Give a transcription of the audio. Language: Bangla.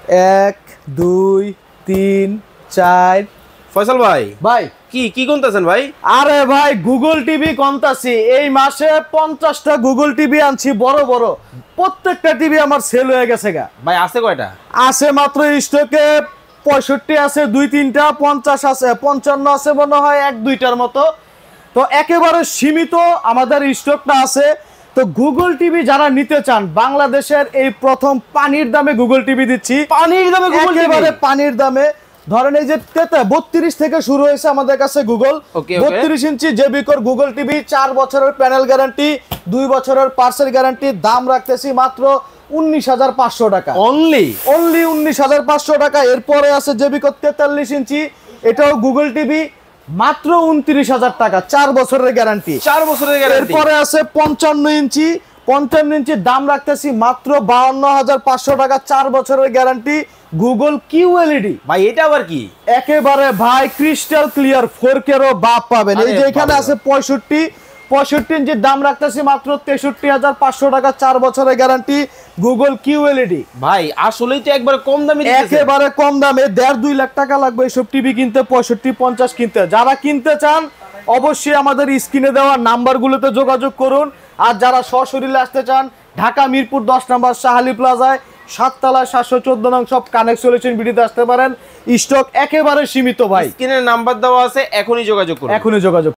1 2 3 4 ফয়সাল ভাই ভাই কি কি কোনতেছেন ভাই? আরে ভাই গুগল টিভি কোনতাছি এই মাসে 50টা গুগল টিভি আনছি বড় বড় প্রত্যেকটা টিভি আমার সেল হয়ে গেছে গা ভাই আছে কয়টা? আছে মাত্র স্টকে 65 আছে 2-3টা 50 আছে 55 আছে মনে হয় 1-2টার মতো তো একেবারে সীমিত আমাদের স্টকটা আছে তো গুগল টিভি যারা নিতে চান বাংলাদেশের এই প্রথম পানির দামে গুগল টিভি দিচ্ছি পানির দামে গুগল টিভি? একেবারে পানির দামে ধরেন এই যে 32 থেকে শুরু হয়েছে আমাদের কাছে গুগল 32 ইঞ্চি জেবিকোর গুগল টিভি 4 বছরের প্যানেল গ্যারান্টি 2 বছরের পার্সেল গ্যারান্টি দাম রাখতেছি মাত্র 19,500 টাকা অনলি 19,500 টাকা এরপরে আছে জেবিকো 43 ইঞ্চি এটাও গুগল টিভি মাত্র 29,000 টাকা 4 বছরের গ্যারান্টি 4 বছরের গ্যারান্টি এরপরে আছে 55 ইঞ্চি দাম রাখতেছি মাত্র 52,500 টাকা 4 বছরের গ্যারান্টি গুগল কিউএলইডি ভাই এটা আবার কি? একেবারে ভাই ক্রিস্টাল ক্লিয়ার 4K এরও বাপ পাবেন এই যে এখানে আছে 65 ইঞ্চির দাম রাখতেছি মাত্র 63,500 টাকা 4 বছরের গ্যারান্টি গুগল কিউএলইডি ভাই আসলেই তো একবার কম দামে দিতেছে একেবারে কম দামে 1.5-2 লাখ টাকা লাগবে এইসব টিভি কিনতে 65-50 কিনতে যারা কিনতে চান অবশ্যই আমাদের স্ক্রিনে দেওয়া নাম্বারগুলোতে যোগাযোগ করুন আর যারা সশরীরে আসতে চান ঢাকা মিরপুর 10 নম্বর শাহালি প্লাজায় 7 তলায় 714 নং সব কানেক্ট সলিউশন বিডিতে আসতে পারেন স্টক একেবারে সীমিত ভাই স্ক্রিনের নাম্বার দেওয়া আছে এখনই যোগাযোগ করুন এখনই যোগাযোগ